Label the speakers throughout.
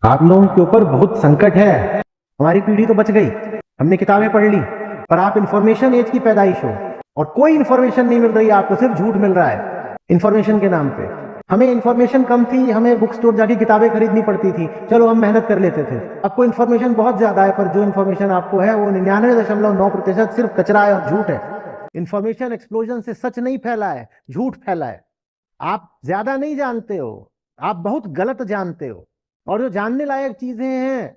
Speaker 1: आप लोगों के ऊपर बहुत संकट है। हमारी पीढ़ी तो बच गई, हमने किताबें पढ़ ली, पर आप इंफॉर्मेशन एज की पैदाइश हो और कोई इंफॉर्मेशन नहीं मिल रही है आपको, सिर्फ झूठ मिल रहा है इंफॉर्मेशन के नाम पे। हमें इंफॉर्मेशन कम थी, हमें बुक स्टोर जाके किताबें खरीदनी पड़ती थी, चलो हम मेहनत कर लेते थे। आपको इंफॉर्मेशन बहुत ज्यादा है, पर जो इंफॉर्मेशन आपको है वो 99.9% सिर्फ कचरा है और झूठ है। इंफॉर्मेशन एक्सप्लोजन से सच नहीं फैला है, झूठ फैला है। आप ज्यादा नहीं जानते हो, आप बहुत गलत जानते हो। और जो जानने लायक चीजें हैं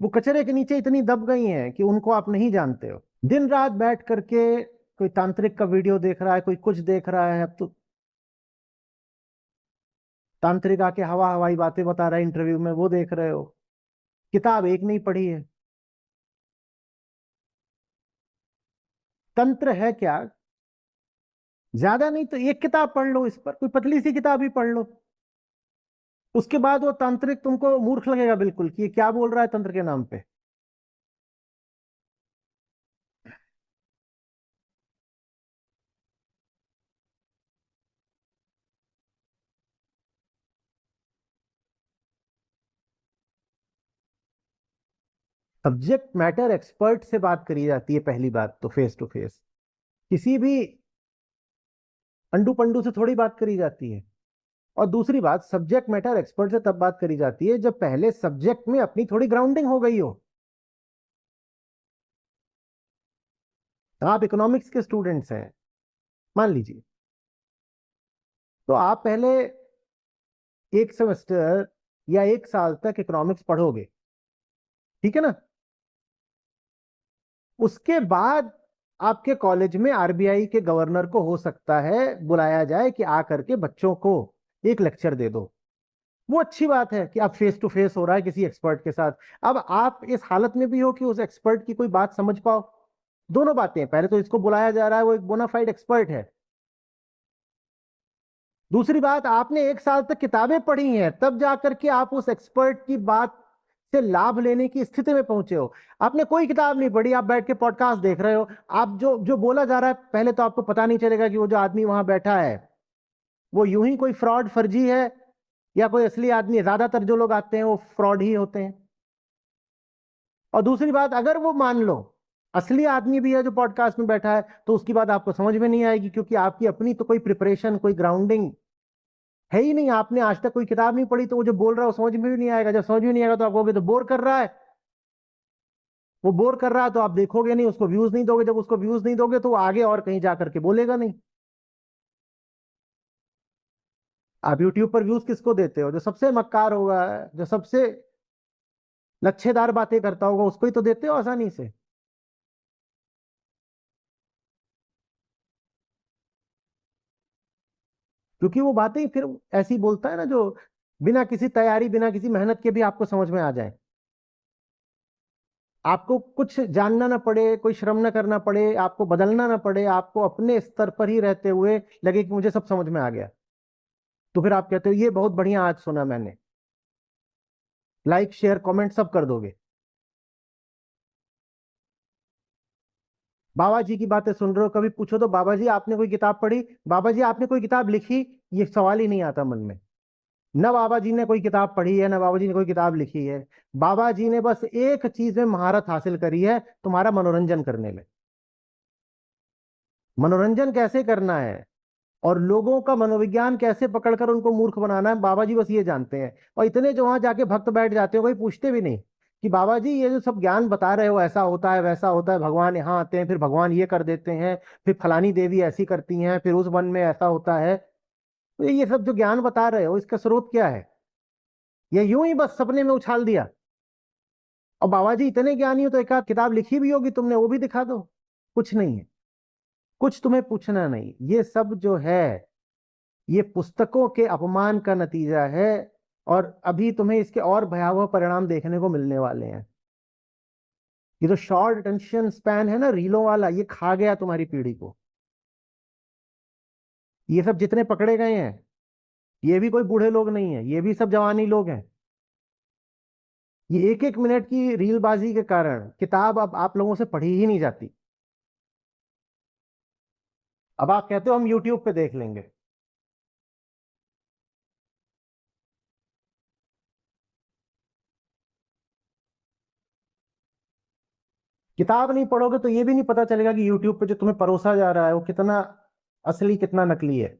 Speaker 1: वो कचरे के नीचे इतनी दब गई हैं कि उनको आप नहीं जानते हो। दिन रात बैठ करके कोई तांत्रिक का वीडियो देख रहा है, कोई कुछ देख रहा है। अब तो तांत्रिक आके हवा हवाई बातें बता रहा है इंटरव्यू में, वो देख रहे हो। किताब एक नहीं पढ़ी है। तंत्र है क्या? ज्यादा नहीं तो एक किताब पढ़ लो, इस पर कोई पतली सी किताब ही पढ़ लो। उसके बाद वो तांत्रिक तुमको मूर्ख लगेगा बिल्कुल कि ये क्या बोल रहा है तंत्र के नाम पे। सब्जेक्ट मैटर एक्सपर्ट से बात करी जाती है, पहली बात तो फेस टू फेस। किसी भी अंडू पंडू से थोड़ी बात करी जाती है। और दूसरी बात, सब्जेक्ट मैटर एक्सपर्ट से तब बात करी जाती है जब पहले सब्जेक्ट में अपनी थोड़ी ग्राउंडिंग हो गई हो। आप इकोनॉमिक्स के स्टूडेंट्स हैं मान लीजिए, तो आप पहले एक सेमेस्टर या एक साल तक इकोनॉमिक्स पढ़ोगे, ठीक है ना। उसके बाद आपके कॉलेज में आरबीआई के गवर्नर को हो सकता है बुलाया जाए कि आ करके बच्चों को एक लेक्चर दे दो। वो अच्छी बात है कि आप फेस टू फेस हो रहा है किसी एक्सपर्ट के साथ। अब आप इस हालत में भी हो कि उस एक्सपर्ट की कोई बात समझ पाओ। दोनों बातें हैं, पहले तो इसको बुलाया जा रहा है, वो एक बोनाफाइड एक्सपर्ट है। दूसरी बात, आपने एक साल तक किताबें पढ़ी हैं, तब जाकर के आप उस एक्सपर्ट की बात से लाभ लेने की स्थिति में पहुंचे हो। आपने कोई किताब नहीं पढ़ी, आप बैठ के पॉडकास्ट देख रहे हो। आप जो जो बोला जा रहा है, पहले तो आपको पता नहीं चलेगा कि वो जो आदमी वहां बैठा है वो यूं ही कोई फ्रॉड फर्जी है या कोई असली आदमी है। ज्यादातर जो लोग आते हैं वो फ्रॉड ही होते हैं। और दूसरी बात, अगर वो मान लो असली आदमी भी है जो पॉडकास्ट में बैठा है, तो उसकी बात आपको समझ में नहीं आएगी, क्योंकि आपकी अपनी तो कोई प्रिपरेशन, कोई ग्राउंडिंग है ही नहीं। आपने आज तक कोई किताब नहीं पढ़ी, तो वो जो बोल रहा है वो समझ में भी नहीं आएगा। जब समझ में नहीं आएगा तो आप कहोगे तो बोर कर रहा है। वो बोर कर रहा है तो आप देखोगे नहीं, उसको व्यूज नहीं दोगे। जब उसको व्यूज नहीं दोगे तो वो आगे और कहीं जा करके बोलेगा नहीं। आप यूट्यूब पर व्यूज किसको देते हो? जो सबसे मक्कार होगा, जो सबसे लच्छेदार बातें करता होगा, उसको ही तो देते हो आसानी से। क्योंकि वो बातें फिर ऐसी बोलता है ना, जो बिना किसी तैयारी, बिना किसी मेहनत के भी आपको समझ में आ जाए। आपको कुछ जानना ना पड़े, कोई श्रम ना करना पड़े, आपको बदलना ना पड़े, आपको अपने स्तर पर ही रहते हुए लगे कि मुझे सब समझ में आ गया। तो फिर आप कहते हो ये बहुत बढ़िया, आज सुना मैंने। लाइक शेयर कमेंट सब कर दोगे। बाबा जी की बातें सुन रहे हो, कभी पूछो तो बाबा जी आपने कोई किताब पढ़ी, बाबा जी आपने कोई किताब लिखी? ये सवाल ही नहीं आता मन में। न बाबा जी ने कोई किताब पढ़ी है, न बाबा जी ने कोई किताब लिखी है। बाबा जी ने बस एक चीज में महारत हासिल करी है, तुम्हारा मनोरंजन करने में। मनोरंजन कैसे करना है और लोगों का मनोविज्ञान कैसे पकड़कर उनको मूर्ख बनाना है, बाबा जी बस ये जानते हैं। और इतने जो वहां जाके भक्त बैठ जाते हैं, कोई पूछते भी नहीं कि बाबा जी ये जो सब ज्ञान बता रहे हो, ऐसा होता है वैसा होता है, भगवान यहाँ आते हैं, फिर भगवान ये कर देते हैं, फिर फलानी देवी ऐसी करती हैं, फिर उस वन में ऐसा होता है। तो ये सब जो ज्ञान बता रहे हो, इसका स्रोत क्या है? या यूं ही बस सपने में उछाल दिया? और बाबा जी इतने ज्ञानी हो तो एक आध किताब लिखी भी होगी तुमने, वो भी दिखा दो। कुछ नहीं है, कुछ तुम्हें पूछना नहीं। ये सब जो है, ये पुस्तकों के अपमान का नतीजा है। और अभी तुम्हें इसके और भयावह परिणाम देखने को मिलने वाले हैं। ये जो शॉर्ट अटेंशन स्पैन है ना, रीलों वाला, ये खा गया तुम्हारी पीढ़ी को। ये सब जितने पकड़े गए हैं, ये भी कोई बूढ़े लोग नहीं है, ये भी सब जवानी लोग हैं। ये एक एक मिनट की रीलबाजी के कारण किताब अब आप लोगों से पढ़ी ही नहीं जाती। अब आप कहते हो हम यूट्यूब पे देख लेंगे। किताब नहीं पढ़ोगे तो ये भी नहीं पता चलेगा कि यूट्यूब पे जो तुम्हें परोसा जा रहा है वो कितना असली कितना नकली है।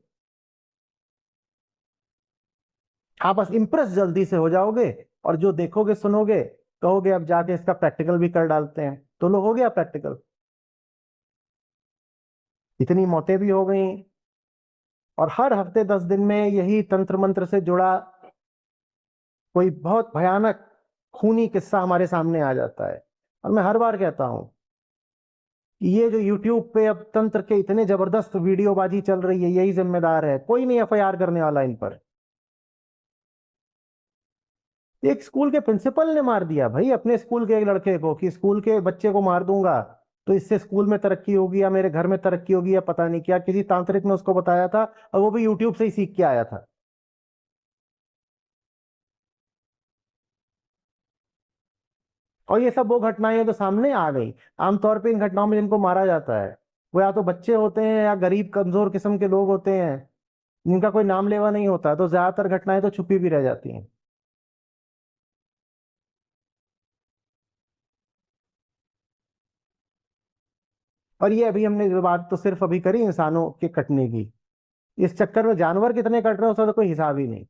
Speaker 1: आप बस इम्प्रेस जल्दी से हो जाओगे, और जो देखोगे सुनोगे कहोगे अब जाके इसका प्रैक्टिकल भी कर डालते हैं, तो लो हो गया प्रैक्टिकल। इतनी मौतें भी हो गई, और हर हफ्ते 10 दिन में यही तंत्र मंत्र से जुड़ा कोई बहुत भयानक खूनी किस्सा हमारे सामने आ जाता है। और मैं हर बार कहता हूं कि ये जो यूट्यूब पे अब तंत्र के इतने जबरदस्त वीडियोबाजी चल रही है यही जिम्मेदार है, कोई नहीं एफआईआर करने वाला इन पर। एक स्कूल के प्रिंसिपल ने मार दिया भाई अपने स्कूल के एक लड़के को, कि स्कूल के बच्चे को मार दूंगा तो इससे स्कूल में तरक्की होगी या मेरे घर में तरक्की होगी, या पता नहीं क्या किसी तांत्रिक ने उसको बताया था, और वो भी यूट्यूब से ही सीख के आया था। और ये सब वो घटनाएं तो सामने आ गई। आमतौर पे इन घटनाओं में जिनको मारा जाता है वो या तो बच्चे होते हैं या गरीब कमजोर किस्म के लोग होते हैं, जिनका कोई नाम लेवा नहीं होता, तो ज्यादातर घटनाएं तो छुपी भी रह जाती हैं। और ये अभी हमने जो बात तो सिर्फ अभी करी इंसानों के कटने की, इस चक्कर में जानवर कितने कट रहे हैं उसका तो कोई हिसाब ही नहीं।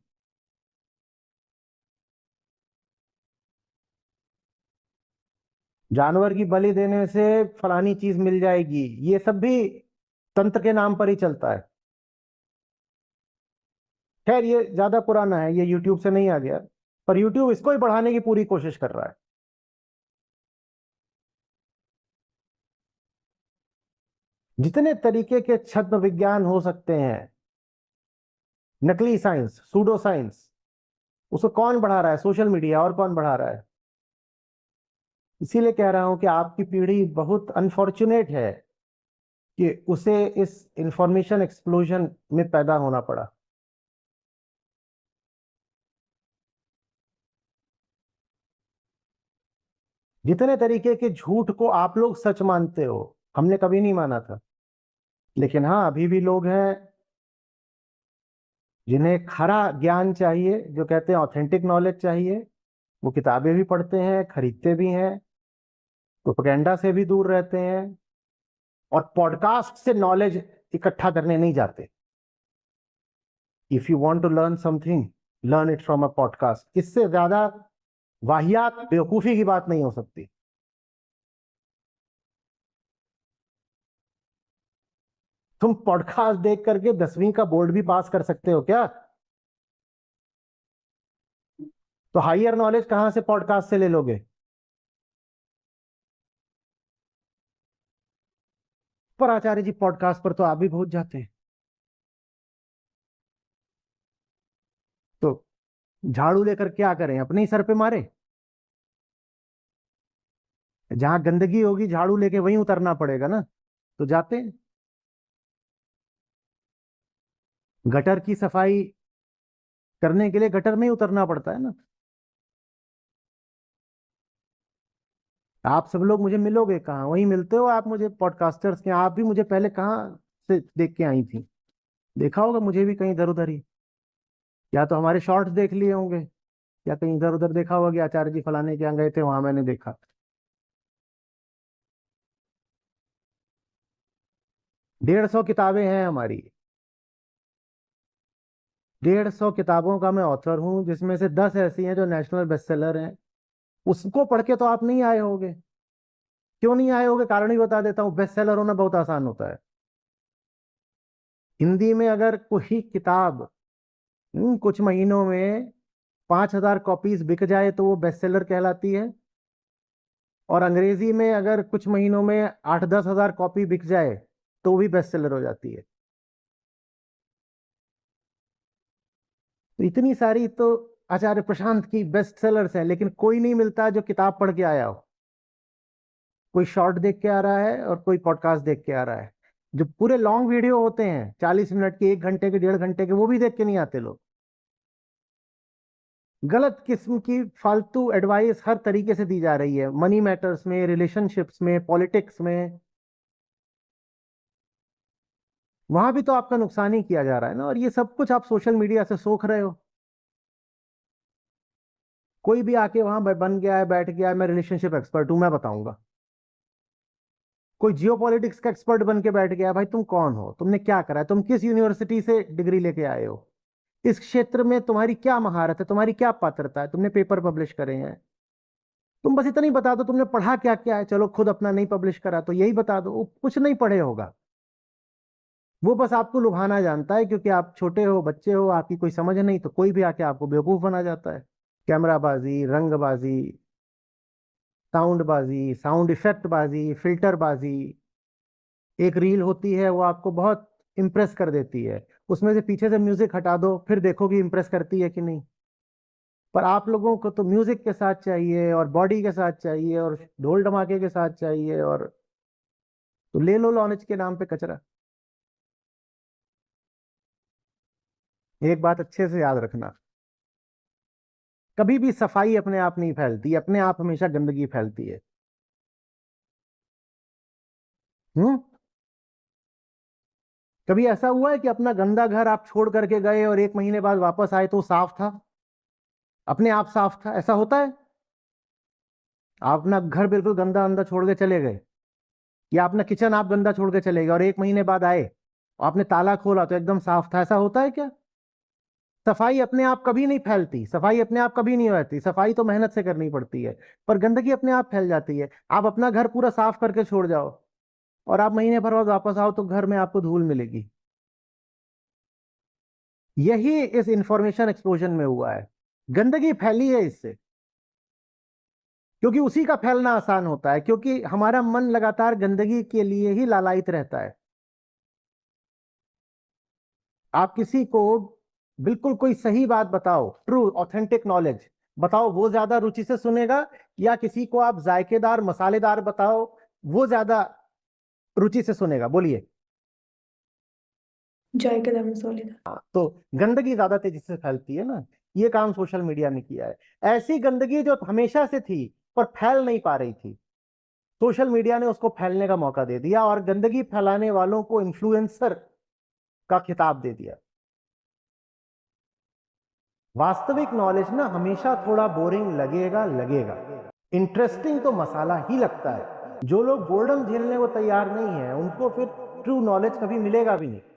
Speaker 1: जानवर की बलि देने से फलानी चीज मिल जाएगी, ये सब भी तंत्र के नाम पर ही चलता है। खैर ये ज्यादा पुराना है, ये यूट्यूब से नहीं आ गया, पर यूट्यूब इसको ही बढ़ाने की पूरी कोशिश कर रहा है। जितने तरीके के छद्म विज्ञान हो सकते हैं, नकली साइंस, सूडो साइंस, उसको कौन बढ़ा रहा है? Social media. और कौन बढ़ा रहा है? इसीलिए कह रहा हूं कि आपकी पीढ़ी बहुत अनफॉर्चुनेट है कि उसे इस इंफॉर्मेशन एक्सप्लोजन में पैदा होना पड़ा। जितने तरीके के झूठ को आप लोग सच मानते हो हमने कभी नहीं माना था, लेकिन हाँ अभी भी लोग हैं जिन्हें खरा ज्ञान चाहिए, जो कहते हैं ऑथेंटिक नॉलेज चाहिए, वो किताबें भी पढ़ते हैं, खरीदते भी हैं, प्रोपेगेंडा से भी दूर रहते हैं, और पॉडकास्ट से नॉलेज इकट्ठा करने नहीं जाते। If you want to learn something, learn it from a podcast. इससे ज्यादा वाहियात बेवकूफी की बात नहीं हो सकती। तुम पॉडकास्ट देख करके 10वीं का बोर्ड भी पास कर सकते हो क्या? तो हायर नॉलेज कहां से पॉडकास्ट से ले लोगे? पर आचार्य जी पॉडकास्ट पर तो आप भी पहुंच जाते हैं। तो झाड़ू लेकर क्या करें, अपने ही सर पे मारे? जहां गंदगी होगी झाड़ू लेके वहीं उतरना पड़ेगा ना, तो जाते हैं। गटर की सफाई करने के लिए गटर में ही उतरना पड़ता है ना। आप सब लोग मुझे मिलोगे कहाँ? वहीं मिलते हो आप मुझे पॉडकास्टर्स के। आप भी मुझे पहले कहाँ से देख के आई थी? देखा होगा मुझे भी कहीं इधर उधर ही, या तो हमारे शॉर्ट्स देख लिए होंगे, या कहीं इधर उधर देखा होगा कि आचार्य जी फलाने के यहाँ गए थे वहां मैंने देखा। 150 किताबें हैं हमारी। 150 किताबों का मैं ऑथर हूँ, जिसमें से 10 ऐसी हैं जो नेशनल बेस्ट सेलर हैं। उसको पढ़ के तो आप नहीं आए होगे। क्यों नहीं आए होगे? कारण ही बता देता हूँ, बेस्ट सेलर होना बहुत आसान होता है। हिंदी में अगर कोई किताब कुछ महीनों में 5,000 कॉपीज बिक जाए तो वो बेस्ट सेलर कहलाती है, और अंग्रेजी में अगर कुछ महीनों में 8-10 हजार कॉपी बिक जाए तो वो भी बेस्ट सेलर हो जाती है। तो इतनी सारी तो आचार्य प्रशांत की बेस्ट सेलर्स हैं, लेकिन कोई नहीं मिलता जो किताब पढ़ के आया हो। कोई शॉर्ट देख के आ रहा है और कोई पॉडकास्ट देख के आ रहा है। जो पूरे लॉन्ग वीडियो होते हैं 40 मिनट के, 1 घंटे के, 1.5 घंटे के, वो भी देख के नहीं आते लोग। गलत किस्म की फालतू एडवाइस हर तरीके से दी जा रही है, मनी मैटर्स में, रिलेशनशिप्स में, पॉलिटिक्स में। वहां भी तो आपका नुकसान ही किया जा रहा है ना, और ये सब कुछ आप सोशल मीडिया से सोख रहे हो। कोई भी आके वहां बन गया है, बैठ गया है, मैं रिलेशनशिप एक्सपर्ट हूं, मैं बताऊंगा। कोई जियोपॉलिटिक्स का एक्सपर्ट बन के बैठ गया, भाई तुम कौन हो, तुमने क्या करा है, तुम किस यूनिवर्सिटी से डिग्री लेके आए हो, इस क्षेत्र में तुम्हारी क्या महारत है, तुम्हारी क्या पात्रता है, तुमने पेपर पब्लिश करे हैं, तुम बस इतना ही बता दो तुमने पढ़ा क्या क्या है। चलो खुद अपना नहीं पब्लिश करा तो यही बता दो, वो कुछ नहीं पढ़े होगा, वो बस आपको लुभाना जानता है, क्योंकि आप छोटे हो, बच्चे हो, आपकी कोई समझ नहीं, तो कोई भी आके आपको बेवकूफ बना जाता है। कैमराबाजी, रंगबाजी, साउंडबाजी, साउंड इफेक्ट बाजी, फिल्टर बाजी। एक रील होती है वो आपको बहुत इंप्रेस कर देती है, उसमें से पीछे से म्यूजिक हटा दो, फिर देखो कि इंप्रेस करती है कि नहीं। पर आप लोगों को तो म्यूजिक के साथ चाहिए, और बॉडी के साथ चाहिए, और ढोल धमाके के साथ चाहिए, और तो ले लो नॉलेज के नाम पे कचरा। एक बात अच्छे से याद रखना, कभी भी सफाई अपने आप नहीं फैलती, अपने आप हमेशा गंदगी फैलती है। हम्म। कभी ऐसा हुआ है कि अपना गंदा घर आप छोड़ करके गए और 1 महीने बाद वापस आए तो वो साफ था, अपने आप साफ था, ऐसा होता है? आप अपना घर बिल्कुल गंदा अंदर छोड़ के चले गए, या अपना किचन आप गंदा छोड़ के चले गए और 1 महीने बाद आए और आपने ताला खोला तो एकदम साफ था, ऐसा होता है क्या? सफाई अपने आप कभी नहीं फैलती, सफाई अपने आप कभी नहीं होती, सफाई तो मेहनत से करनी पड़ती है। पर गंदगी अपने आप फैल जाती है। आप अपना घर पूरा साफ करके छोड़ जाओ और आप महीने भर बाद वापस आओ तो घर में आपको धूल मिलेगी। यही इस इंफॉर्मेशन एक्सप्लोजन में हुआ है, गंदगी फैली है इससे, क्योंकि उसी का फैलना आसान होता है, क्योंकि हमारा मन लगातार गंदगी के लिए ही लालायित रहता है। आप किसी को बिल्कुल कोई सही बात बताओ, ट्रू ऑथेंटिक नॉलेज बताओ, वो ज्यादा रुचि से सुनेगा, या किसी को आप जायकेदार मसालेदार बताओ, वो ज्यादा रुचि से सुनेगा? बोलिए।
Speaker 2: जायकेदार मसालेदार।
Speaker 1: तो गंदगी ज्यादा तेजी से फैलती है ना, ये काम सोशल मीडिया ने किया है। ऐसी गंदगी जो हमेशा से थी पर फैल नहीं पा रही थी, सोशल मीडिया ने उसको फैलने का मौका दे दिया, और गंदगी फैलाने वालों को इन्फ्लुएंसर का खिताब दे दिया। वास्तविक नॉलेज ना हमेशा थोड़ा बोरिंग लगेगा लगेगा, इंटरेस्टिंग तो मसाला ही लगता है। जो लोग बोर्डम झेलने को तैयार नहीं है उनको फिर ट्रू नॉलेज कभी मिलेगा भी नहीं।